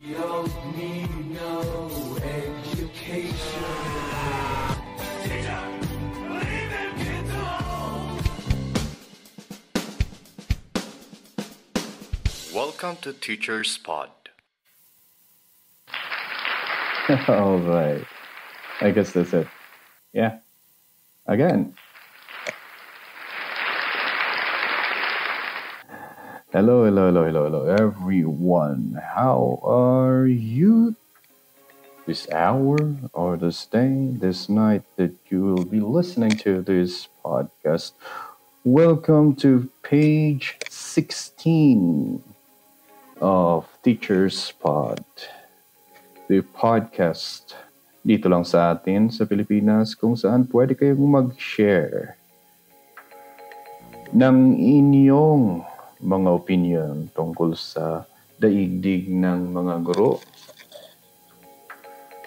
You don't need no education. Teacher, leave them kids alone. Welcome to Teacher's Pod. All right. I guess that's it. Yeah. Again. Hello, everyone. How are you this hour or this day, this night that you will be listening to this podcast? Welcome to page 16 of Teacher's Pod, the podcast dito lang sa atin sa Pilipinas kung saan pwede kayong mag-share ng inyong mga opinion tungkol sa daigdig ng mga guro.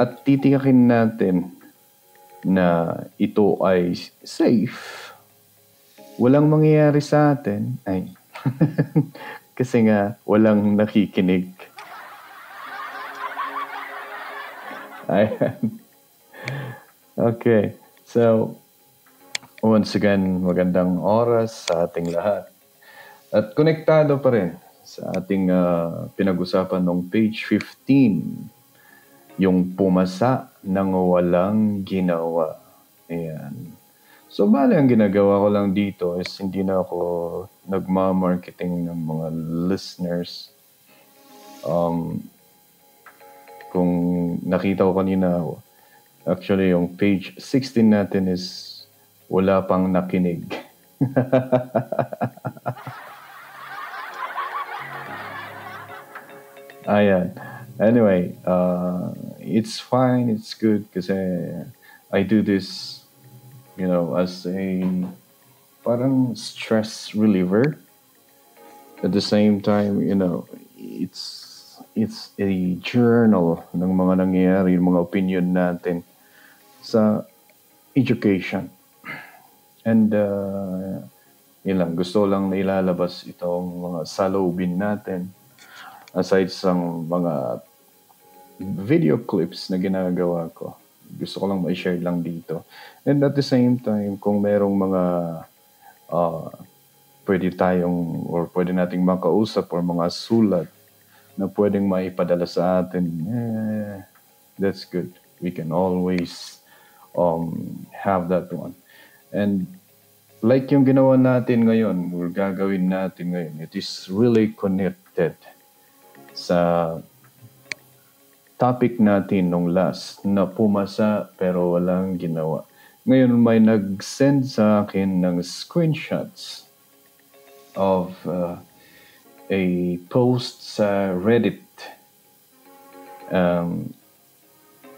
At titiyakin natin na ito ay safe. Walang mangyayari sa atin. Ay, kasi nga walang nakikinig. Ayan. Okay. So, once again, magandang oras sa ating lahat. At konektado pa rin sa ating pinag-usapan ng page 15, yung pumasa ng walang ginawa. Ayan. So, bale, ang ginagawa ko lang dito is hindi na ako nagma-marketing ng mga listeners. Kung nakita ko kanina, actually, yung page 16 natin is wala pang nakinig. Ayan. Anyway, it's fine, it's good kasi I do this, as a parang stress reliever. At the same time, it's a journal ng mga nangyayari, mga opinion natin sa education. And yun lang, gusto lang na ilalabas itong mga saloobin natin aside sa mga video clips na ginagawa ko. Gusto ko lang ma-share lang dito. And at the same time, kung merong mga pwede nating makausap or mga sulat na pwedeng maipadala sa atin, that's good. We can always have that one. And like yung ginawa natin ngayon, or gagawin natin ngayon, it is really connected sa topic natin nung last na pumasa pero walang ginawa. Ngayon may nag-send sa akin ng screenshots of a post sa Reddit.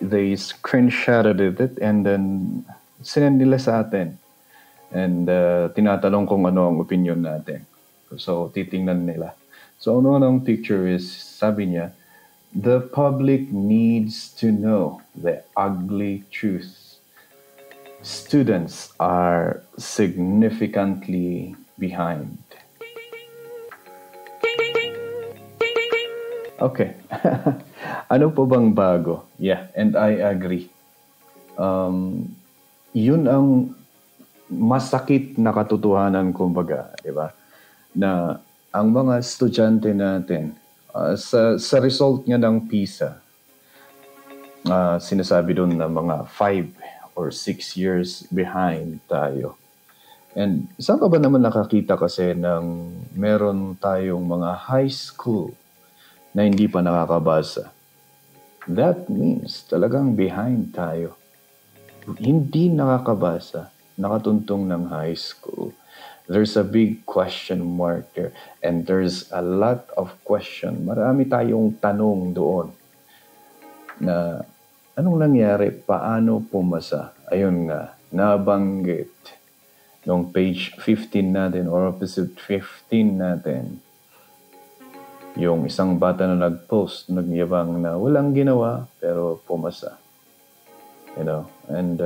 They screenshotted it and then sinend nila sa atin. And tinatanong kung ano ang opinion natin. So, titingnan nila. So, ang picture is, sabi niya, the public needs to know the ugly truth. Students are significantly behind. Okay. Ano po bang bago? Yeah, and I agree. Yun ang masakit na katotohanan, kumbaga, di ba? Na ang mga estudyante natin, sa result nga ng PISA, sinasabi doon na mga 5 or 6 years behind tayo. And saan ka ba naman nakakita kasi ng meron tayong mga high school na hindi pa nakakabasa? That means talagang behind tayo. Hindi nakakabasa, nakatuntong ng high school. There's a big question mark there. And there's a lot of question. Marami tayong tanong doon na anong nangyari? Paano pumasa? Ayun nga, nabanggit nung page 15 natin or episode 15 natin. Yung isang bata na nag-post, nagyabang na walang ginawa pero pumasa. And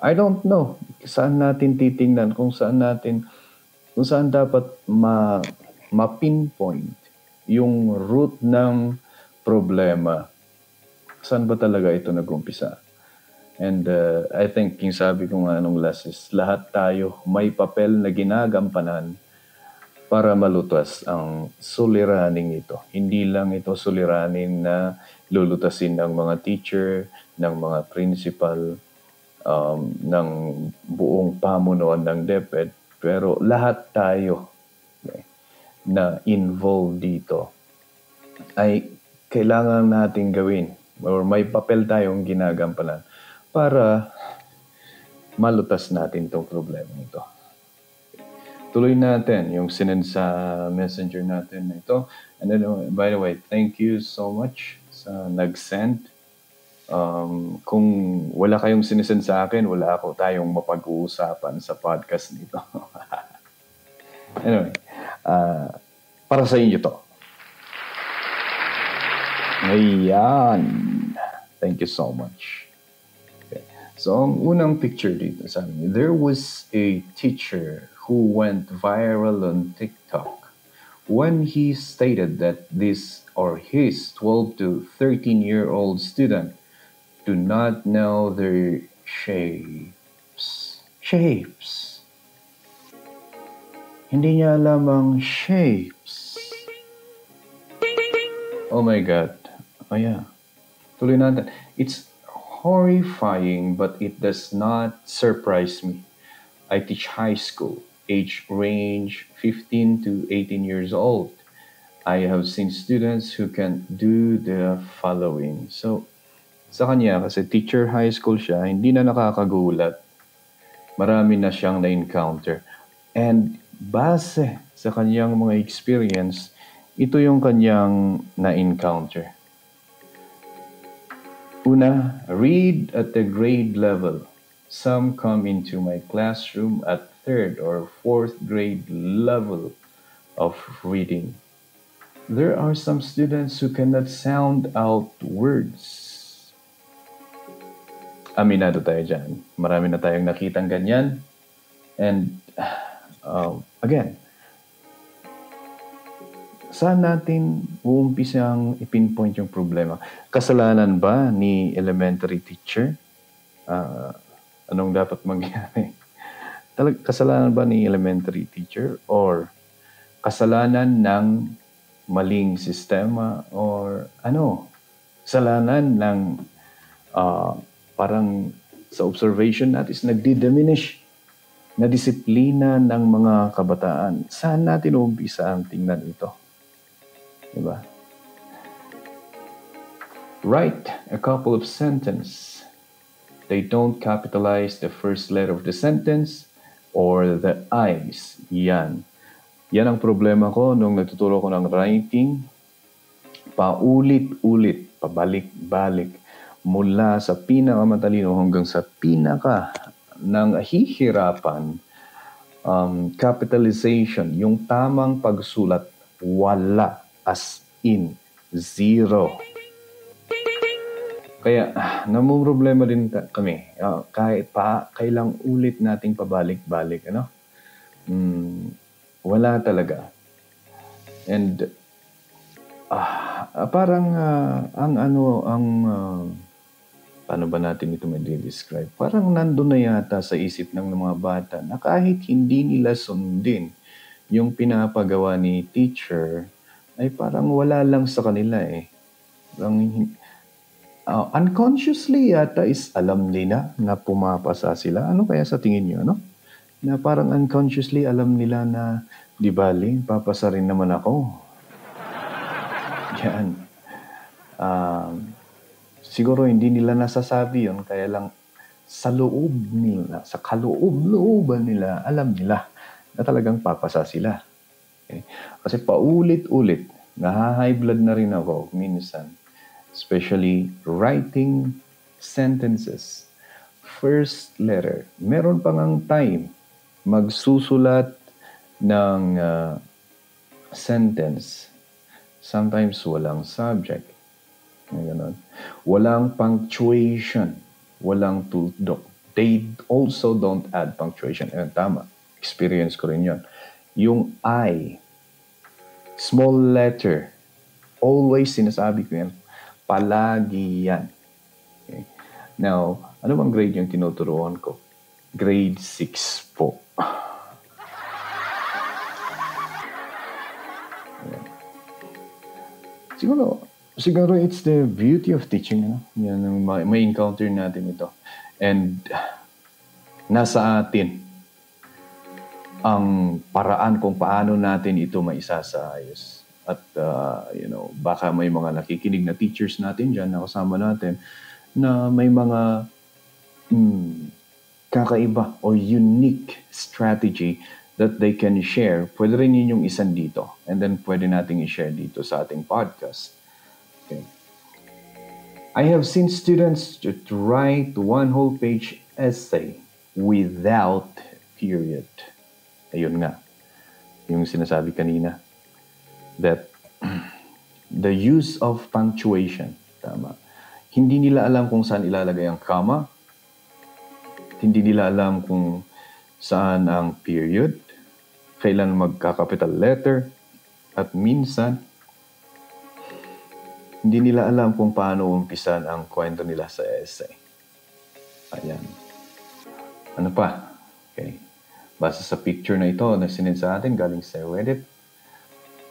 I don't know saan natin titingnan, kung saan dapat ma-pinpoint yung root ng problema, saan ba talaga ito nag-umpisa? And I think yung sabi ko nga nung last is, lahat tayo may papel na ginagampanan para malutas ang suliraning ito. Hindi lang ito suliranin na lulutasin ng mga teacher, ng mga principal, ng buong pamunuan ng DepEd, pero lahat tayo na involved dito ay kailangan nating gawin or may papel tayong ginagampanan para malutas natin itong problema ito. Tuloy natin yung sinend sa messenger natin na ito. And then, by the way, thank you so much sa nag-send. Kung wala kayong sinisend sa akin, wala ako tayong mapag-uusapan sa podcast nito. Anyway, para sa inyo to. Ayan. Thank you so much. Okay. So, ang unang picture dito sa amin, there was a teacher who went viral on TikTok when he stated that his 12 to 13-year-old student do not know their shapes. Shapes. Hindi niya alam ang shapes. Oh my God. Oh yeah. Tuloy natin. It's horrifying, but it does not surprise me. I teach high school. Age range 15 to 18 years old. I have seen students who can do the following. So, sa kanya, kasi teacher high school siya, hindi na nakakagulat. Marami na siyang na-encounter. And base sa kanyang mga experience, ito yung kanyang na-encounter. Una, read at the grade level. Some come into my classroom at 3rd or 4th grade level of reading. There are some students who cannot sound out words. Aminado tayo dyan. Marami na tayong nakitang ganyan. And again, saan natin uumpisang ipinpoint yung problema? Kasalanan ba ni elementary teacher? Anong dapat mangyari? Kasalanan ba ni elementary teacher or kasalanan ng maling sistema or kasalanan ng parang sa observation natin is nagdi-diminish na disiplina ng mga kabataan. Saan natin umpisa ang tingnan ito? Diba? Write a couple of sentences. They don't capitalize the first letter of the sentence or the I's. Yan. Yan ang problema ko nung nagtuturo ko ng writing. Paulit-ulit, pabalik-balik, mula sa pinakamatalino hanggang sa pinaka ng hihirapan, capitalization, yung tamang pagsulat, wala, as in, zero. Kaya, namumroblema din kami. Kahit kailang ulit nating pabalik-balik, wala talaga. And, parang, paano ba natin ito may-describe? Parang nandun na yata sa isip ng mga bata na kahit hindi nila sundin yung pinapagawa ni teacher, ay parang wala lang sa kanila eh. Unconsciously yata is alam nila na pumapasa sila. Ano kaya sa tingin nyo, Na parang unconsciously alam nila na, di bali, papasa rin naman ako. Yan. Siguro hindi nila nasasabi yun, kaya lang sa loob nila, sa kaloob-looban nila, alam nila na talagang papasa sila. Okay? Kasi paulit-ulit, naha-high blood na rin ako minsan. Especially writing sentences. First letter. Meron pa ngang time magsusulat ng sentence. Sometimes walang subject. Ganon. Walang punctuation. Walang tuldok. They also don't add punctuation. Tama. Experience ko rin yun. Yung I, small letter, always sinasabi ko yan, Palagi yan. Okay. Now, ano bang grade yung tinuturuan ko? Grade 6 po. Siguro it's the beauty of teaching. Ano? Yan ang may encounter natin ito. And nasa atin ang paraan kung paano natin ito maisasaayos. At, baka may mga nakikinig na teachers natin dyan na kasama natin na may mga kakaiba or unique strategy that they can share. Pwede rin yun yung isan dito. And then pwede nating i-share dito sa ating podcast. Okay. I have seen students to write one whole page essay without period. Ayun nga. Yung sinasabi kanina. That the use of punctuation. Tama. Hindi nila alam kung saan ilalagay ang comma. Hindi nila alam kung saan ang period. Kailan magka-capital letter. At minsan, hindi nila alam kung paano umpisan ang kwento nila sa essay. Ayan. Ano pa? Okay. Basta sa picture na ito na sinend sa atin galing sa Reddit.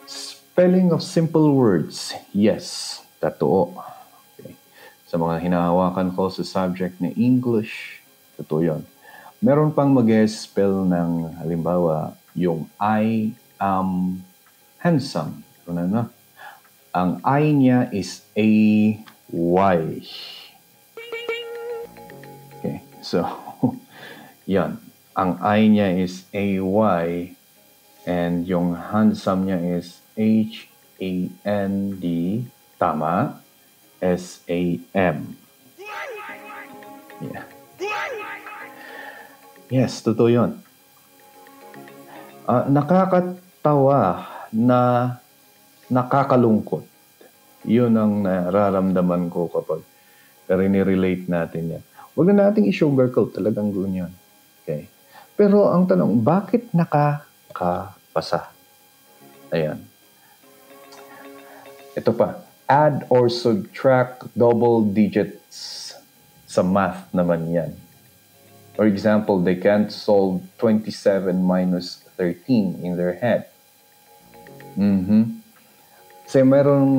Spelling of simple words. Yes. Totoo. Okay. Sa mga hinahawakan ko sa subject na English, totoo yun. Meron pang mag-spell ng halimbawa yung I am handsome. Ano? Ang I niya is A-Y. Okay, so, yan. Ang I niya is A-Y and yung handsome niya is H-A-N-D, tama, S-A-M. Yeah. Yes, totoo yun. Nakakatawa na nakakalungkot. Yun ang nararamdaman ko kapag rinirelate natin yan. Huwag na nating i-sugarcoat. Talagang ganyan. Okay. Pero ang tanong, bakit nakakapasa? Ayan. Ito pa. Add or subtract double digits sa math naman yan. For example, they can't solve 27 minus 13 in their head. Kasi meron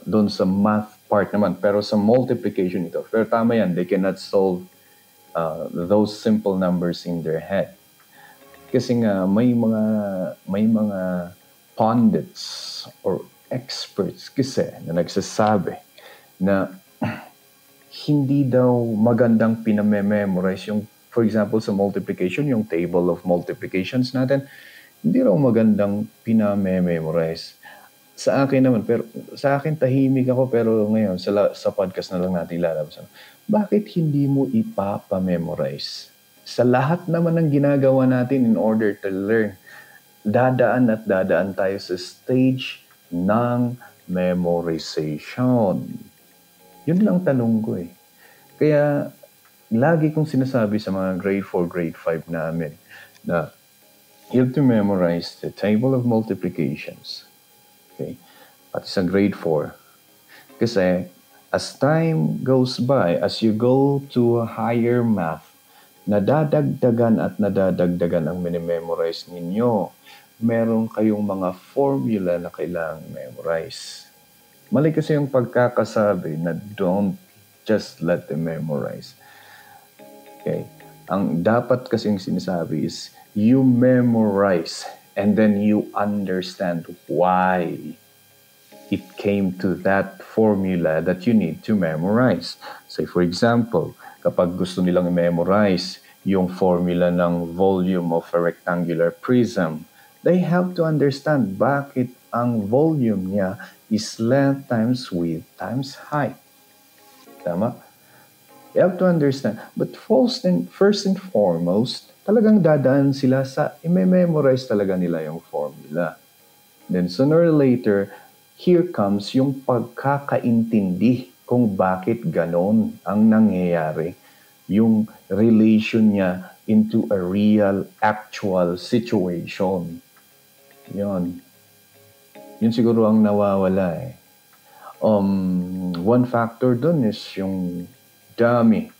doon sa math part naman, pero sa multiplication ito. Pero tama yan, they cannot solve those simple numbers in their head. Kasi nga may mga pundits or experts kasi na nagsasabi na hindi daw magandang pinamemorize yung, for example, sa multiplication, yung table of multiplications natin, hindi raw magandang pinamemorize. Sa akin naman, pero sa akin tahimik ako, pero ngayon sa podcast na lang natin ilalabas. Bakit hindi mo ipapamemorize? Sa lahat naman ng ginagawa natin in order to learn, dadaan tayo sa stage ng memorization. Yun lang tanong ko eh. Kaya, lagi kong sinasabi sa mga grade 4, grade 5 namin na you have to memorize the table of multiplications. Okay? At sa grade 4. Kasi, as time goes by, as you go to a higher math, nadadagdagan ang minimemorize ninyo. Meron kayong mga formula na kailangang memorize. Mali kasi yung pagkakasabi na don't just let them memorize. Okay? Ang dapat kasing sinasabi is you memorize and then you understand why it came to that formula that you need to memorize. Say for example, kapag gusto nilang i-memorize yung formula ng volume of a rectangular prism, they have to understand bakit ang volume niya is length times width times height. Tama? You have to understand. But first and foremost, talagang dadaan sila sa i-memorize talaga nila yung formula. Then sooner or later, here comes yung pagkakaintindi kung bakit ganon ang nangyayari. Yung relation niya into a real, actual situation. Yun siguro ang nawawala eh. One factor dun is yung dami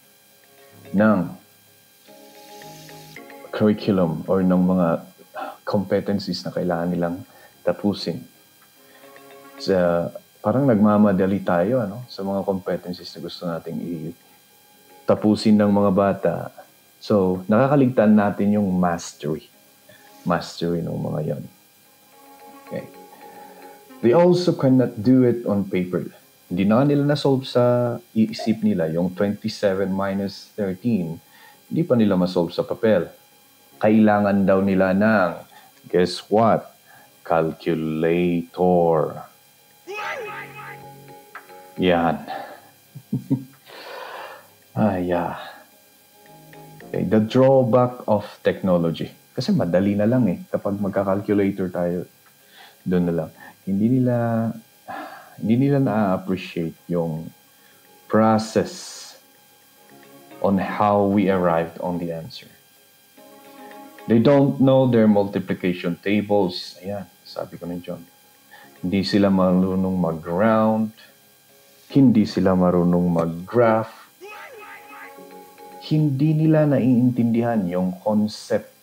ng curriculum or ng mga competencies na kailangan nilang tapusin. Parang nagmamadali tayo sa mga competencies na gusto nating tapusin ng mga bata. So, nakakaligtaan natin yung mastery. Mastery ng mga yon. Okay. They also cannot do it on paper. Hindi na nila na-solve sa iisip nila. Yung 27 minus 13, hindi pa nila ma-solve sa papel. Kailangan daw nila ng, guess what? Calculator. Yan. Yeah. Okay, the drawback of technology. Kasi madali na lang kapag magka-calculator tayo, doon na lang. Hindi nila na-appreciate yung process on how we arrived on the answer. They don't know their multiplication tables. Ayan, sabi ko ni John. Hindi sila marunong mag-round. Hindi sila marunong mag-graph. Hindi nila naiintindihan yung concept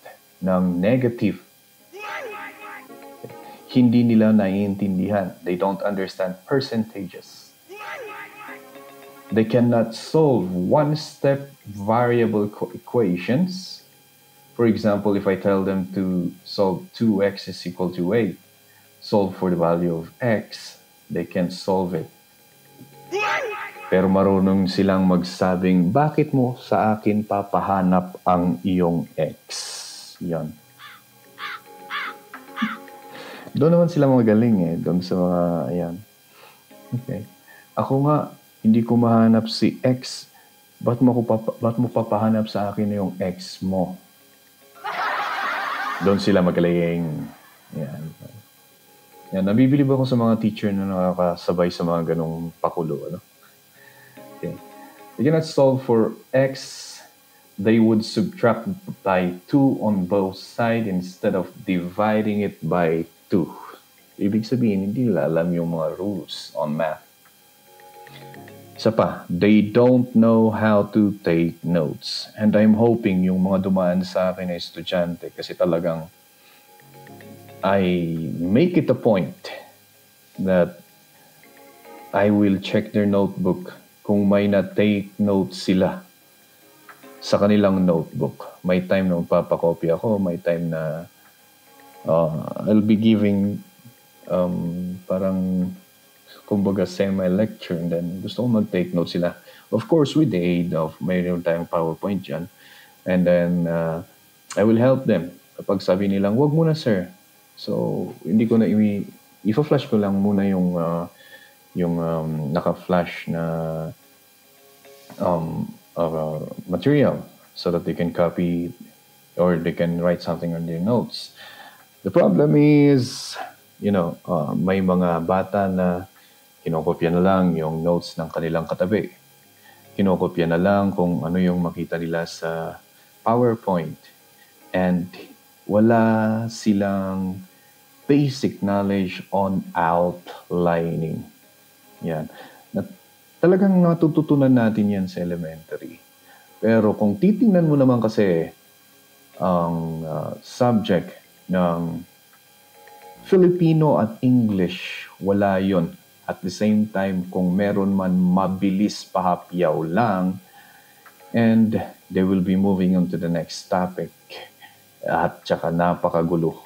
ng negative. Hindi nila naiintindihan. They don't understand percentages. They cannot solve one-step variable equations. For example, if I tell them to solve 2x is equal to 8, solve for the value of x, they can't solve it. Pero marunong silang magsabing, bakit mo sa akin papahanap ang iyong x? Yan. Doon naman sila magaling doon sa mga, ayan. Okay. Ako nga, hindi ko mahanap si x. Ba't mo papahanap sa akin yung x mo? Doon sila magaling. Yan. Yan. Nabibilib ako sa mga teacher na nakakasabay sa mga ganong pakulo. Okay. They cannot solve for x. They would subtract by 2 on both sides instead of dividing it by 2. Ibig sabihin, hindi nila alam yung mga rules on math. Isa pa, they don't know how to take notes. And I'm hoping yung mga dumaan sa akin na estudyante kasi talagang I make it a point that I will check their notebook kung may na-take notes sila sa kanilang notebook. May time na magpapakopy ako, may time na I'll be giving parang kumbaga semi-lecture and then gusto ko mag-take notes sila. Of course, with the aid of mayroon tayong PowerPoint dyan. And then, I will help them. Kapag sabi nilang, wag muna sir. So, hindi ko na i-flash ko lang muna yung naka-flash na material so that they can copy or they can write something on their notes. The problem is, may mga bata na kinokopya na lang yung notes ng kanilang katabi. Kinokopya na lang kung ano yung makita nila sa PowerPoint. And wala silang basic knowledge on outlining. Yan. Talagang natututunan natin yan sa elementary. Pero kung titingnan mo naman kasi ang subject ng Filipino at English, wala yon. At the same time, kung meron man mabilis pahapyaw lang, and they will be moving on to the next topic. At saka napakagulo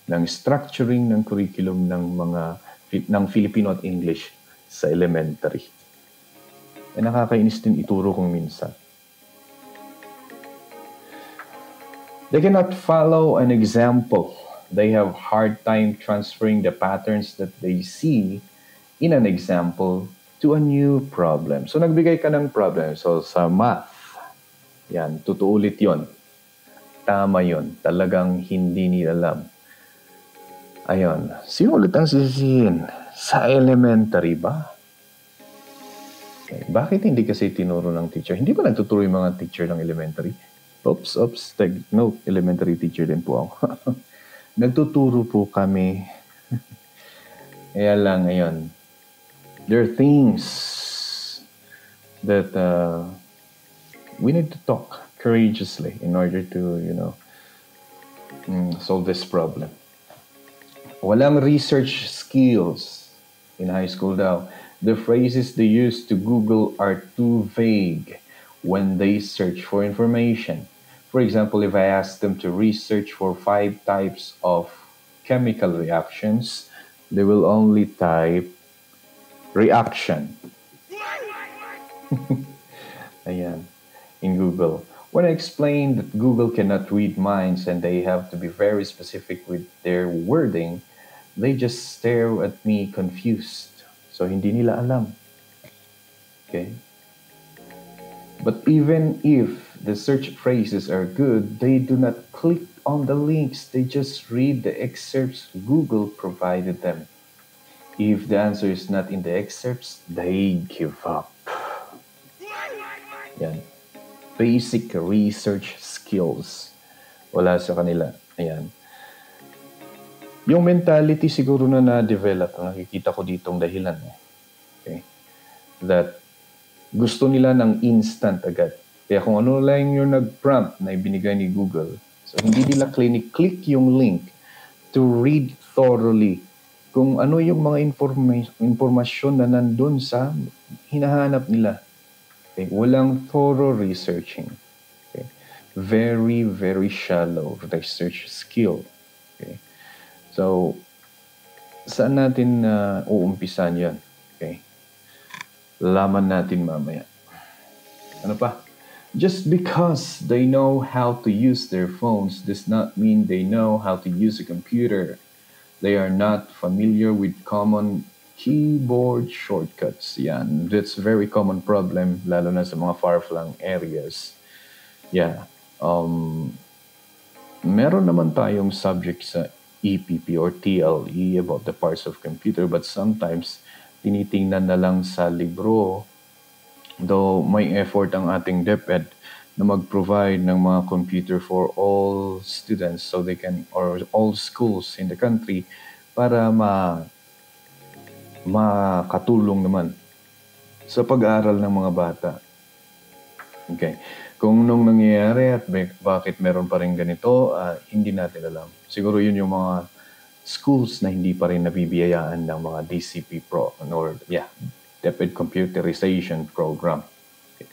ng structuring ng curriculum ng Filipino at English sa elementary. Nakakainis din ituro kung minsan. They cannot follow an example. They have hard time transferring the patterns that they see in an example to a new problem. So, nagbigay ka ng problem. So, sa math, yan, tutuulit yon. Tama yon. Talagang hindi nila alam. Ayun. Sino ulit ang sisihin? Sa elementary ba? Okay. Bakit hindi kasi tinuro ng teacher? Hindi ba nagtuturo yung mga teacher ng elementary? Oops. Take note. Elementary teacher din po ako. Nagtuturo po kami. Kaya lang, ngayon, There are things that we need to talk courageously in order to, solve this problem. Walang research skills in high school daw. The phrases they use to Google are too vague when they search for information. For example, if I ask them to research for 5 types of chemical reactions, they will only type reaction. Ayan, in Google. When I explain that Google cannot read minds and they have to be very specific with their wording, they just stare at me confused. So hindi nila alam. Okay? But even if the search phrases are good, they do not click on the links. They just read the excerpts Google provided them. If the answer is not in the excerpts, they give up. Yan. Basic research skills. Wala sa kanila. Ayan. Yung mentality siguro na na-develop, nakikita ko ditong dahilan. Okay? That gusto nila ng instant agad. Kaya kung ano lang yung nag-prompt na ibinigay ni Google, so hindi nila click yung link to read thoroughly kung ano yung mga informasyon na nandun sa hinahanap nila. Okay? Walang thorough researching. Okay? Very, very shallow research skill. Okay? So, saan natin uumpisan yan? Okay? Laman natin mamaya. Ano pa? Just because they know how to use their phones does not mean they know how to use a computer. They are not familiar with common keyboard shortcuts. Yan. That's a very common problem, lalo na sa mga far-flung areas. Yeah. Meron naman tayong subject sa EPP or TLE about the parts of computer, but sometimes tinitingnan na lang sa libro, though may effort ang ating DepEd na mag-provide ng mga computer for all students so they can, or all schools in the country, para makatulong naman sa pag-aaral ng mga bata. Okay. Kung nung nangyayari at bakit meron pa rin ganito, hindi natin alam. Siguro yun yung mga schools na hindi pa rin nabibiyayaan ng mga DCP Pro or DepEd Computerization Program. Okay.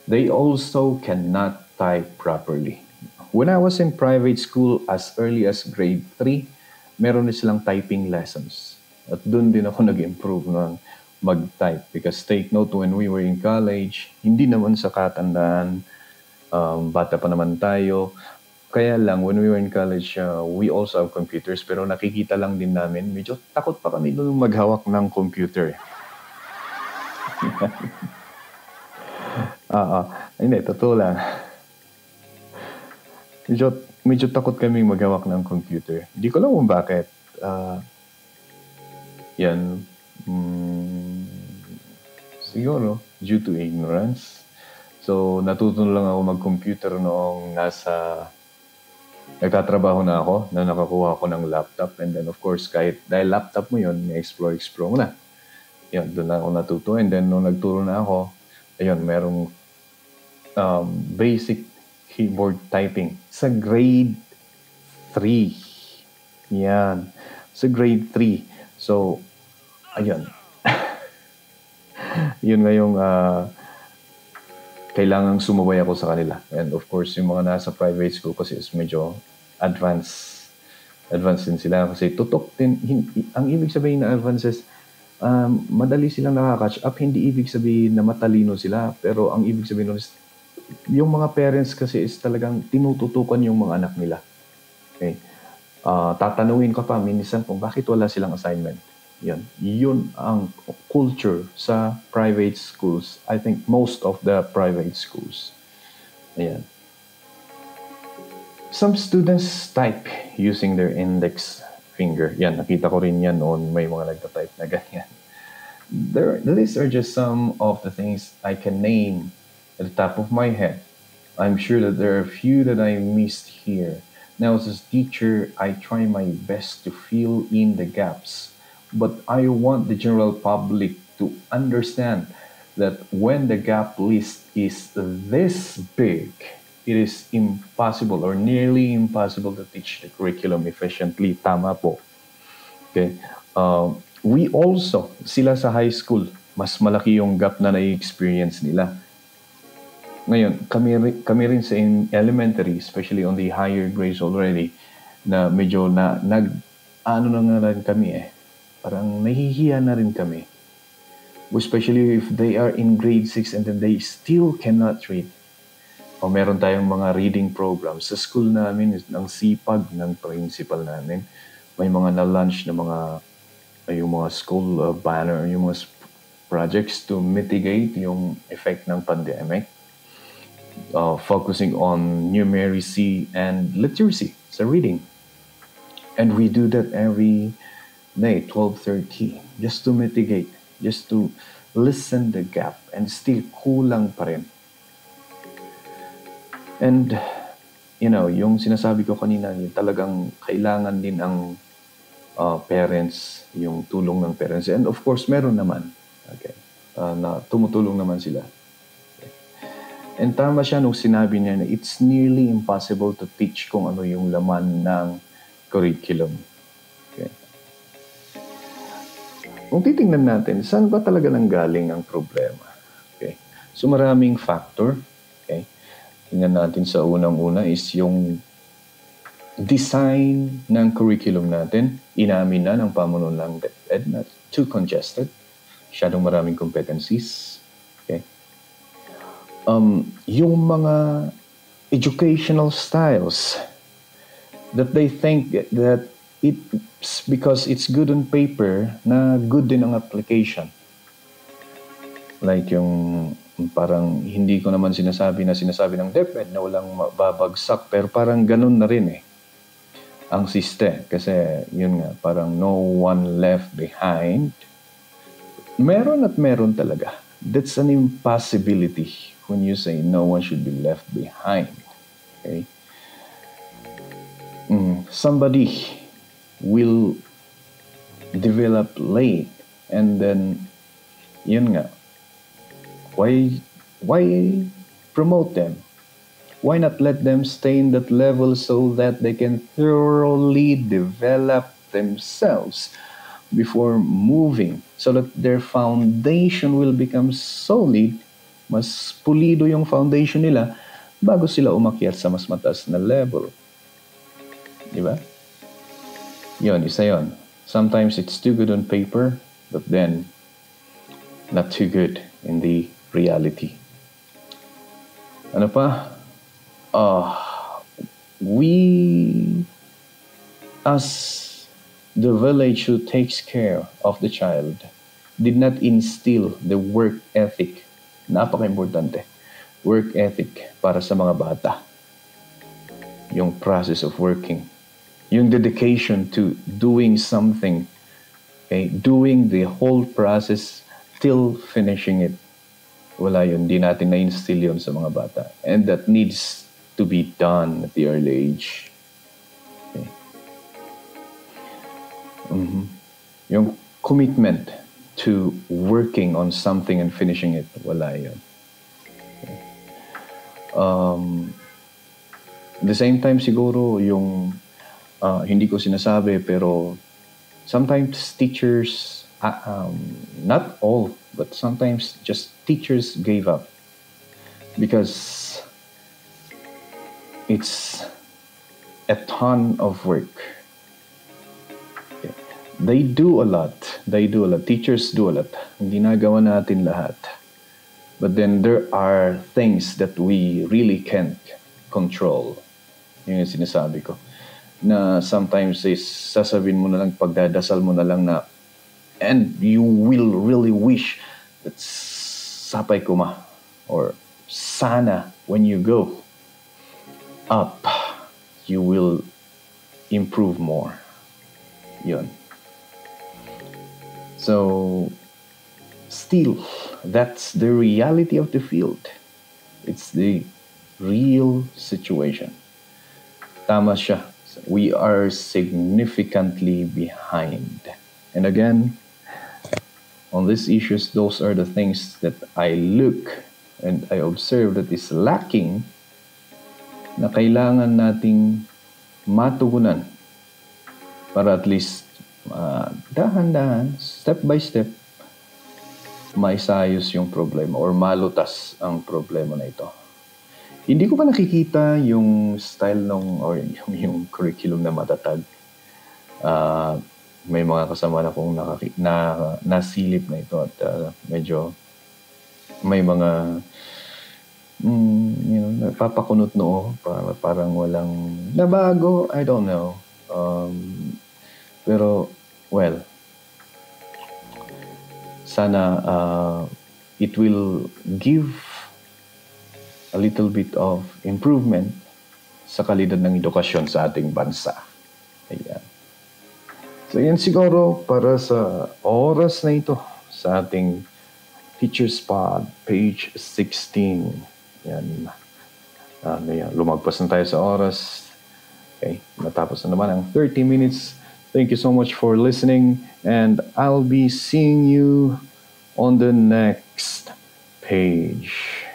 They also cannot type properly. When I was in private school as early as grade 3, meron na silang typing lessons. At doon din ako nag-improve ng mag-type. Because take note, when we were in college, hindi naman sa katandaan, bata pa naman tayo. Kaya lang, when we were in college, we also have computers, pero nakikita lang din namin, medyo takot pa kami doon maghawak ng computer. Hindi, totoo lang. Medyo takot kami maghawak ng computer. Hindi ko lang kung bakit. Siguro, due to ignorance. So, natuto lang ako mag-computer noong nagtatrabaho na ako, na nakakuha ako ng laptop. And then, of course, dahil laptop mo yun, explore mo na. Yun, doon na ako natuto. And then, nung nagturo na ako, ayun, merong basic keyboard typing sa grade 3. Yan. Sa grade 3. So, ayun. Yun nga yung kailangang sumabay ako sa kanila. And of course, yung mga nasa private school kasi is medyo advanced din sila. Kasi tutok din. Ang ibig sabihin na advanced is madali silang nakaka-catch up. Hindi ibig sabihin na matalino sila. Pero ang ibig sabihin is yung mga parents kasi is talagang tinututukan yung mga anak nila. Okay? Tatanungin ka pa minsan kung bakit wala silang assignment. Yun ang culture sa private schools. I think most of the private schools. Ayan. Some students type using their index finger. Yan, nakita ko rin yan noon may mga nagtatype na ganyan. These are just some of the things I can name at the top of my head. I'm sure that there are a few that I missed here. Now, as a teacher, I try my best to fill in the gaps But I want the general public to understand that when the gap list is this big, it is impossible or nearly impossible to teach the curriculum efficiently. Tama po. Okay. We also, sila sa high school, mas malaki yung gap na nai-experience nila. Ngayon, kami rin sa elementary, especially on the higher grades already, na medyo ano na nga rin kami parang nahihiya na rin kami. Especially if they are in grade 6 and then they still cannot read. O meron tayong mga reading programs. Sa school namin, ang sipag ng principal namin, may mga na-launch na yung mga school banner, yung mga projects to mitigate yung effect ng pandemic. Focusing on numeracy and literacy sa reading. And we do that every day, 12:30, just to mitigate, just to lessen the gap, and still kulang pa rin. And, yung sinasabi ko kanina, yung talagang kailangan din ang parents, yung tulong ng parents. And of course, meron naman. Okay. Na tumutulong naman sila. And tama siya nung sinabi niya na it's nearly impossible to teach kung ano yung laman ng curriculum. Okay. Kung titingnan natin, saan ba talaga nanggaling ang problema? Okay. So maraming factor. Okay. Tingnan natin sa unang-una is yung design ng curriculum natin. Inamin na ng pamunuan ng DepEd na too congested. Masyadong maraming competencies. Okay. Yung mga educational styles that they think that it's because it's good on paper na good din ang application. Like yung parang hindi ko naman sinasabi ng DepEd na walang mababagsak, pero parang ganun na rin ang system. Kasi yun nga, parang no one left behind. Meron at meron talaga. That's an impossibility when you say no one should be left behind. Okay? Somebody will develop late and then yun nga, why promote them? Why not let them stay in that level so that they can thoroughly develop themselves before moving, so that their foundation will become solid, mas pulido yung foundation nila bago sila umakyat sa mas mataas na level. Diba? Yun, isa yun. Sometimes it's too good on paper, but then not too good in the reality. Ano pa? We, as the village who takes care of the child, did not instill the work ethic. Napaka-importante. Work ethic para sa mga bata. Yung process of working. Yung dedication to doing something. Okay? Doing the whole process till finishing it. Wala yun. Di natin na-instill yun sa mga bata. And that needs to be done at the early age. Okay. Yung commitment to working on something and finishing it, wala yun. Okay. At the same time siguro yung hindi ko sinasabi, pero sometimes teachers, not all, but sometimes just teachers gave up because it's a ton of work. Okay. They do a lot. Teachers do a lot. Ginagawa natin lahat. But then there are things that we really can't control. Yun yung sinasabi ko. Na sometimes sasabihin mo na lang, pagdadasal mo na lang na, and you will really wish that sapay kuma, or sana when you go up, you will improve more. Yun. So, still, that's the reality of the field. It's the real situation. Tama siya. We are significantly behind. And again, on these issues, those are the things that I look and I observe that is lacking na kailangan nating matugunan para at least dahan-dahan, step by step, maisayos yung problema or malutas ang problema na ito. Hindi ko pa nakikita yung style or yung curriculum na matatag. May mga kasama na akong nasilip na ito at medyo may mga napapakunot noo, parang walang nabago, I don't know. Pero, well, sana it will give a little bit of improvement sa kalidad ng edukasyon sa ating bansa. Ayan. So yan siguro para sa oras na ito sa ating Teacher's Pod, page 16. Yan. Lumagpas na tayo sa oras. Okay, natapos na naman ang 30 minutes. Thank you so much for listening and I'll be seeing you on the next page.